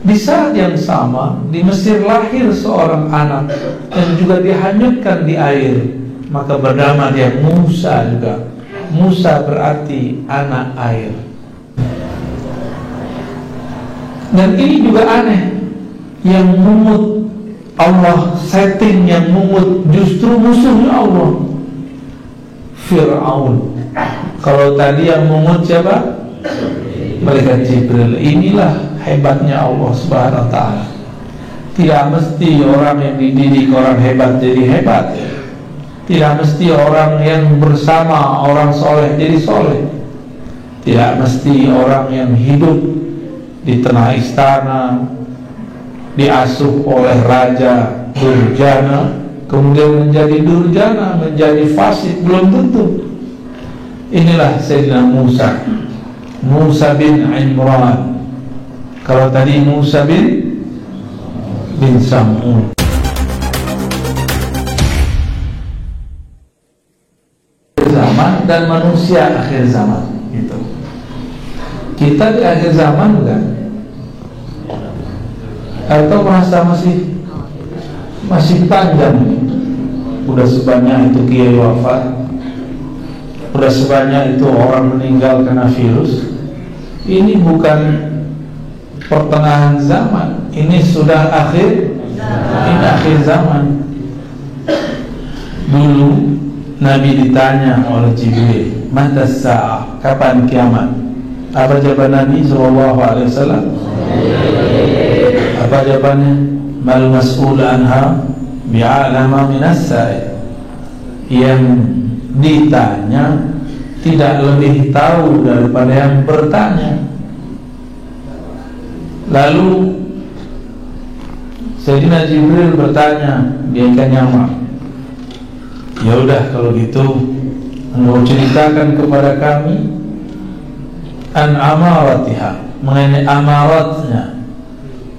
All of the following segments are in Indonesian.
Di saat yang sama di Mesir lahir seorang anak yang juga dihanyutkan di air, maka bernama dia Musa juga. Musa berarti anak air. Dan ini juga aneh, yang mungut Allah setting, yang mungut justru musuhnya Allah, Fir'aun. Kalau tadi yang mungut siapa? Malaikat Jibril. Inilah hebatnya Allah Subhanahu wa ta'ala. Tidak mesti orang yang dididik orang hebat jadi hebat. Tidak mesti orang yang bersama orang soleh jadi soleh. Tidak mesti orang yang hidup di tengah istana diasuh oleh raja durjana kemudian menjadi durjana, menjadi fasik, belum tentu. Inilah Sayyidina Musa bin Imran. Kalau tadi Musa bin Sam'un. Zaman dan manusia akhir zaman gitu. Kita di akhir zaman enggak? Atau merasa masih panjang? Udah sebanyak itu kiai wafat, udah sebanyak itu orang meninggal karena virus. Ini bukan pertengahan zaman, ini sudah akhir zaman. Dulu Nabi ditanya oleh Jibril, "Mata sa'ah?" Kapan kiamat? Apa jawaban Nabi SAW? Apa jawabannya? "Mal mas'ul anha bi'alama minas sa'il." Yang ditanya tidak lebih tahu daripada yang bertanya. Lalu Sayyidina Jibril bertanya, dia kan nyamak. Ya udah kalau gitu, engkau ceritakan kepada kami an amaratiha, mengenai amaratnya.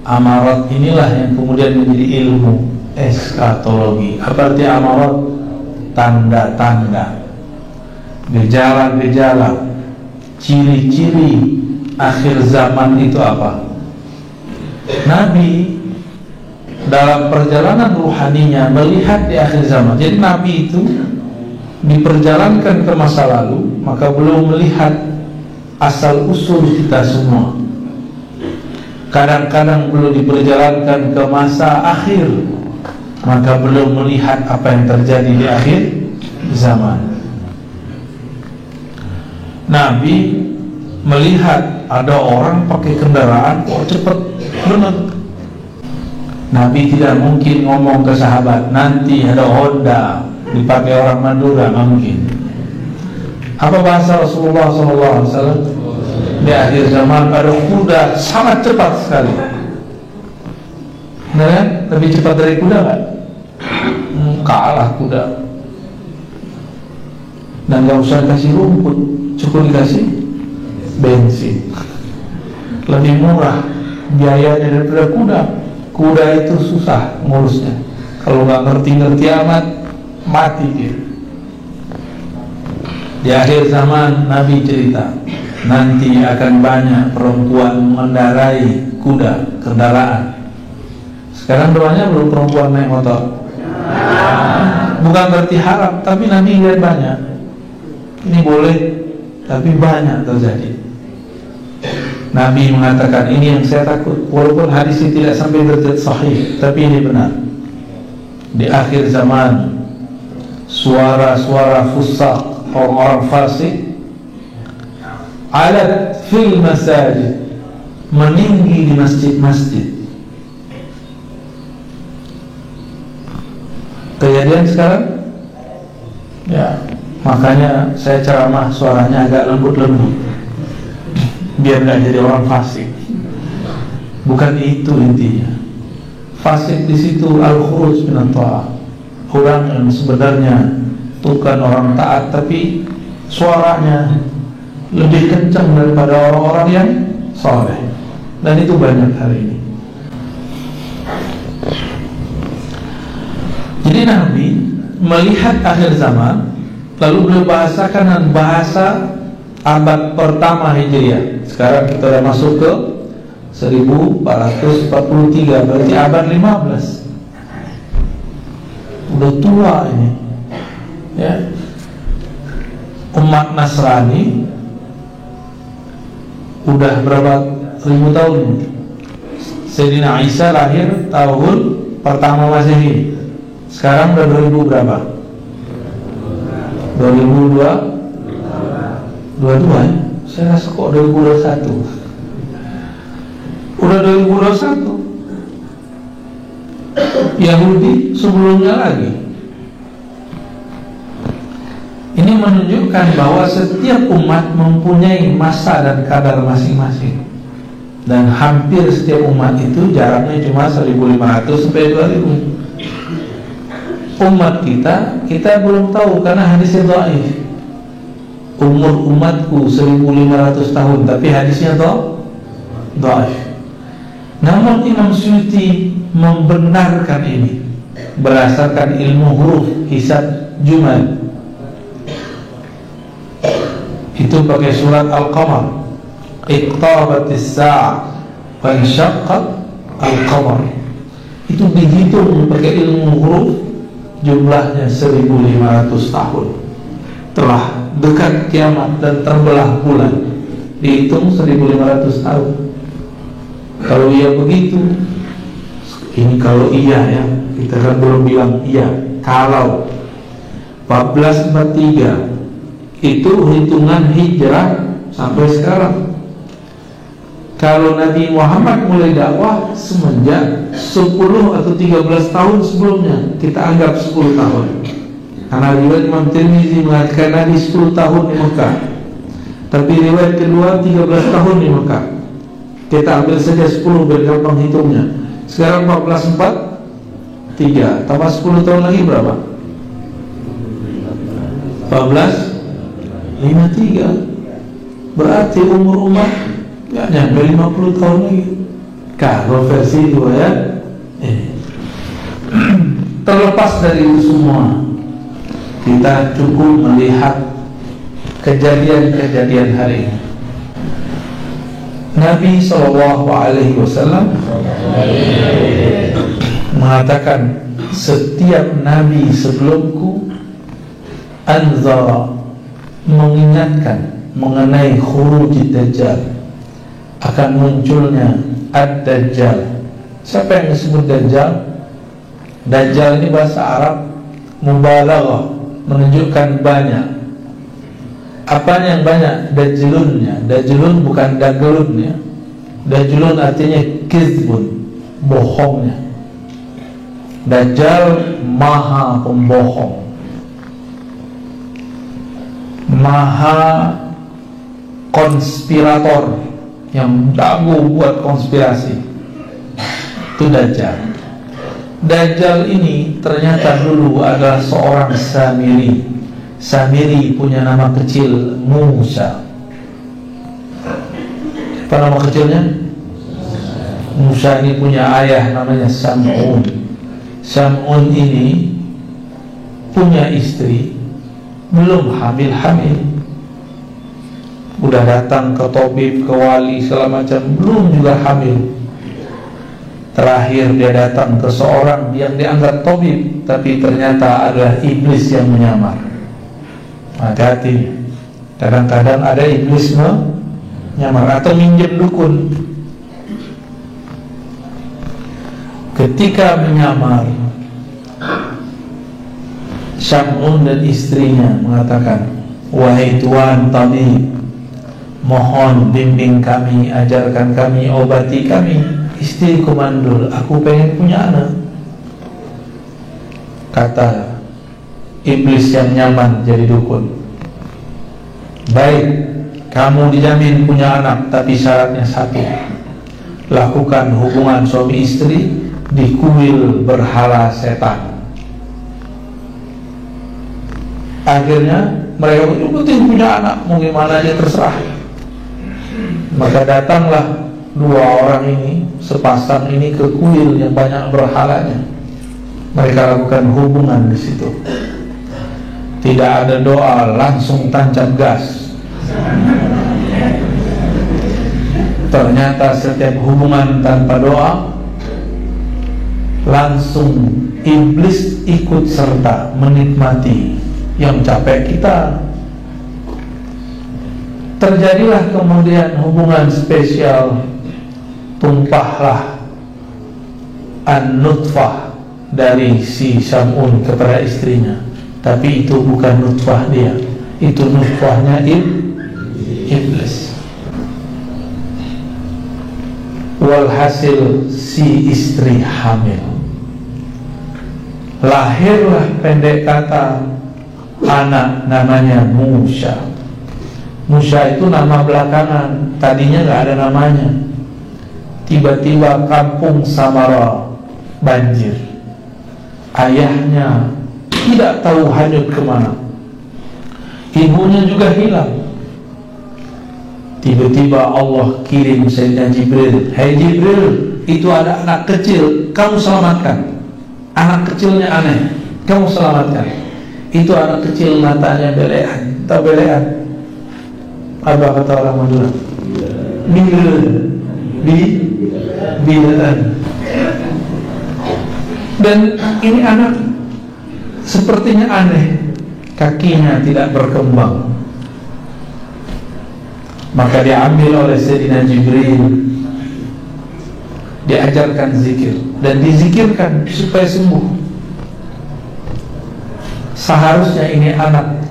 Amarat inilah yang kemudian menjadi ilmu eskatologi. Apa arti amarat? Tanda-tanda, gejala-gejala, ciri-ciri akhir zaman itu apa? Nabi dalam perjalanan ruhaninya melihat di akhir zaman. Jadi Nabi itu diperjalankan ke masa lalu, maka belum melihat asal usul kita semua. Kadang-kadang belum diperjalankan ke masa akhir, maka belum melihat apa yang terjadi di akhir zaman. Nabi melihat ada orang pakai kendaraan, kok cepet benar. Nabi tidak mungkin ngomong ke sahabat, nanti ada Honda dipakai orang Madura, nggak mungkin. Apa bahasa Rasulullah SAW? Di akhir zaman ada kuda sangat cepat sekali. Benar kan? Lebih cepat dari kuda nggak? Kalah kuda. Dan nggak usah kasih rumput, cukup dikasih bensin. Lebih murah biayanya daripada kuda. Kuda itu susah ngurusnya. Kalau nggak ngerti amat, mati dia. Di akhir zaman Nabi cerita, nanti akan banyak perempuan mengendarai kuda, kendaraan. Sekarang doanya belum perempuan naik motor. Bukan berarti haram, tapi Nabi lihat banyak. Ini boleh, tapi banyak terjadi. Nabi mengatakan, ini yang saya takut. Walaupun hadis ini tidak sampai derajat sahih, tapi ini benar. Di akhir zaman, suara-suara fusaq, orang-orang fasik, alat fil masajid, meninggi di masjid-masjid. Kejadian sekarang, ya, makanya saya ceramah suaranya agak lembut-lembut, biar nggak jadi orang fasik. Bukan itu intinya. Fasik di situ al-khuruj min ta'ah, orang yang sebenarnya bukan orang taat, tapi suaranya lebih kencang daripada orang-orang yang soleh. Dan itu banyak hari ini. Jadi Nabi melihat akhir zaman, lalu beliau bahasakan dengan bahasa abad pertama Hijriah. Sekarang kita sudah masuk ke 1443, berarti abad 15. Udah tua ini, ya. Umat Nasrani udah berapa ribu tahun? Sayyidina Isa lahir tahun pertama Masehi. Sekarang udah 2000 berapa? 2022 ya? Saya rasa kok 2021. Udah 2021. Yahudi sebelumnya lagi. Ini menunjukkan bahwa setiap umat mempunyai masa dan kadar masing-masing. Dan hampir setiap umat itu jaraknya cuma 1500 sampai 2000. Umat kita belum tahu karena hadisnya dhaif. Umur umatku 1500 tahun, tapi hadisnya dhaif. Namun Imam Suyuti membenarkan ini berdasarkan ilmu huruf, hisab, jumal. Itu pakai surat Al-Qamar, iqtarabatis sa'ah wa insyaqqat al-qamar. Itu dihitung pakai ilmu huruf, jumlahnya 1500 tahun. Telah dekat kiamat dan terbelah bulan, dihitung 1500 tahun. Kalau iya begitu, ini kalau iya ya, kita kan belum bilang iya. Kalau 1443 itu hitungan hijrah sampai sekarang. Kalau Nabi Muhammad mulai dakwah semenjak 10 atau 13 tahun sebelumnya, kita anggap 10 tahun. Karena riwayat Imam Tirmizi mengatakan Nabi 10 tahun di Mekah, tapi riwayat kedua 13 tahun di Mekah. Kita ambil saja 10 biar gampang hitungnya. Sekarang 1443 tambah 10 tahun lagi berapa? 1453. Berarti umur umat ya nyampe 50 tahun lagi. Kalau versi riwayat terlepas dari itu semua, kita cukup melihat kejadian-kejadian hari ini. Nabi SAW mengatakan, setiap nabi sebelumku anzara, mengingatkan mengenai khurujid dajjal, akan munculnya ad-dajjal. Siapa yang disebut dajjal? Dajjal ini bahasa Arab mubalaghah, menunjukkan banyak. Apanya yang banyak? Dajjulunnya. Dajjulun bukan dagelunnya. Dajjulun artinya kizbun, bohongnya. Dajjal maha pembohong, maha konspirator, yang jago buat konspirasi. Itu Dajjal. Dajjal ini ternyata dulu adalah seorang Samiri. Samiri punya nama kecil Musa. Apa nama kecilnya? Musa ini punya ayah namanya Sam'un. Sam'un ini punya istri, belum hamil-hamil. Udah datang ke tabib, ke wali, segala macam, belum juga hamil. Terakhir dia datang ke seorang yang dianggap tabib, tapi ternyata adalah iblis yang menyamar. Hati-hati, kadang-kadang ada iblis menyamar atau minjem dukun. Ketika menyamar, Sam'un dan istrinya mengatakan, wahai tuan tabib, mohon bimbing kami, ajarkan kami, obati kami. Istriku mandul, aku pengen punya anak. Kata iblis yang nyaman jadi dukun, baik, kamu dijamin punya anak, tapi syaratnya satu, lakukan hubungan suami istri di kuil berhala setan. Akhirnya mereka penting punya anak, mau gimana aja terserah. Maka datanglah dua orang ini, sepasang ini, ke kuil yang banyak berhalanya. Mereka lakukan hubungan di situ. Tidak ada doa, langsung tancap gas. Ternyata setiap hubungan tanpa doa, langsung iblis ikut serta menikmati. Yang capek kita. Terjadilah kemudian hubungan spesial, tumpahlah an-nutfah dari si Sam'un kepada istrinya. Tapi itu bukan nutfah dia, itu nutfahnya iblis. Walhasil si istri hamil. Lahirlah pendek kata anak namanya Musa. Musa itu nama belakangan, tadinya gak ada namanya. Tiba-tiba kampung Samara banjir. Ayahnya tidak tahu hanyut kemana, ibunya juga hilang. Tiba-tiba Allah kirim Sayyidina Jibril. Hai Jibril, itu ada anak kecil, kamu selamatkan. Anak kecilnya aneh, kamu selamatkan. Itu anak kecil matanya belean. Tahu belean? Apa kata orang Madura? Bilan. Dan ini anak sepertinya aneh, kakinya tidak berkembang. Maka diambil oleh Sayyidina Jibril, diajarkan zikir dan dizikirkan supaya sembuh. Seharusnya ini anak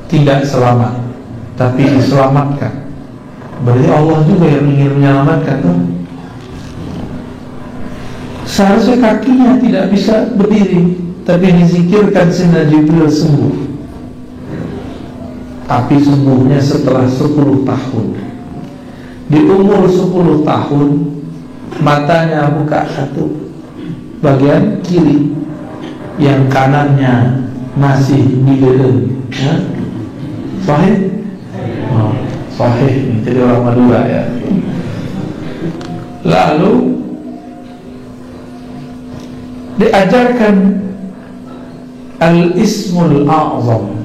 tidak selamat, tapi diselamatkan. Berarti Allah juga yang ingin menyelamatkan tuh. Seharusnya kakinya tidak bisa berdiri, tapi dizikirkan Sayyidina Jibril sembuh. Tapi sembuhnya setelah 10 tahun. Di umur 10 tahun, matanya buka satu, bagian kiri, yang kanannya masih dibeleng. Ya? Sahih? Oh, sahih, jadi orang Madura ya. Lalu diajarkan Al-Ismul A'zam,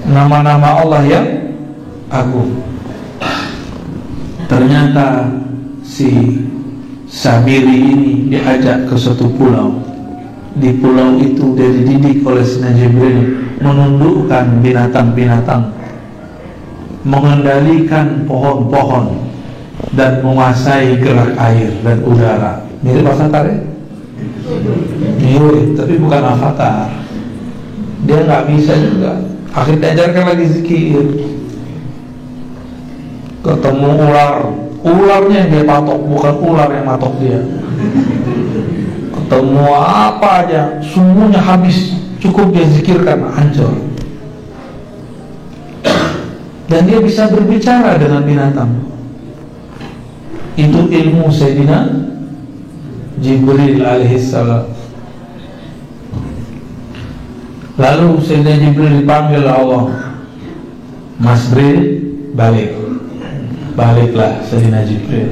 nama-nama Allah yang agung. Ternyata si Sabiri ini diajak ke suatu pulau. Di pulau itu dia dididik oleh Sayyidina Jibril menundukkan binatang-binatang, mengendalikan pohon-pohon, dan menguasai gerak air dan udara. Mirip Avatar ya? Mirip, tapi bukan Avatar. Dia nggak bisa juga. Akhirnya diajarkan lagi zikir. Ketemu ularnya yang dia patok, bukan ular yang matok dia. Ketemu apa aja, semuanya habis, cukup dia zikirkan, hancur. Dan dia bisa berbicara dengan binatang. Itu ilmu Sayyidina Jibril alaihissalam. Lalu Sayyidina Jibril dipanggil Allah, Mas Jibril, baliklah Sayyidina Jibril.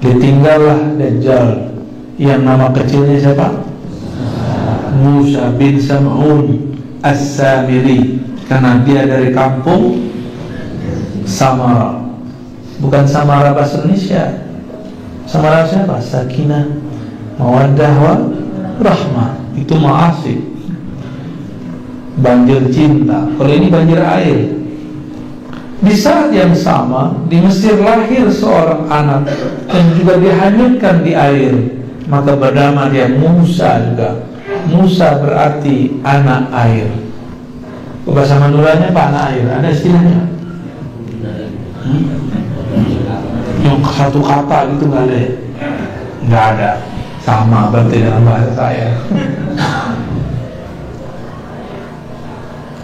Ditinggallah Dajjal, yang nama kecilnya siapa? Musa bin Sam'un As-Samiri, karena dia dari kampung Samara. Bukan Samara bahasa Indonesia. Samara siapa? Sakinah, mawaddah, rahmah. Itu ma'asih, banjir cinta. Kalau ini banjir air. Di saat yang sama di Mesir lahir seorang anak yang juga dihanyutkan di air. Maka bernama dia Musa juga. Musa berarti anak air. Bahasa Maduranya apa anak air? Ada istilahnya? Yang satu kata gitu nggak ada? Nggak ada. Sama berarti dalam bahasa saya.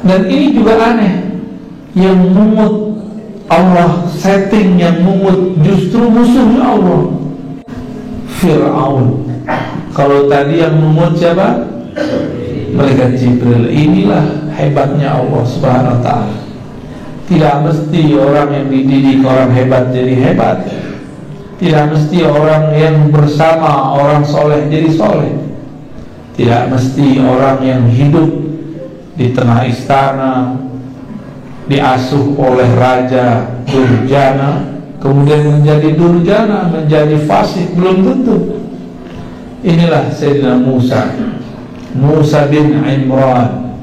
Dan ini juga aneh. Yang mungut Allah setting, yang mungut justru musuhnya Allah, Fir'aun. Kalau tadi yang mungut siapa? Malaikat Jibril. Inilah hebatnya Allah Subhanahu wa ta'ala. Tidak mesti orang yang dididik orang hebat jadi hebat. Tidak mesti orang yang bersama orang soleh jadi soleh. Tidak mesti orang yang hidup di tengah istana, diasuh oleh raja Durjana, kemudian menjadi durjana, menjadi fasik, belum tentu. Inilah Sayyidina Musa bin Imran.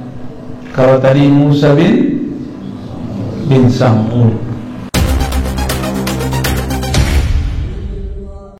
Kalau tadi Musa bin Sam'ud,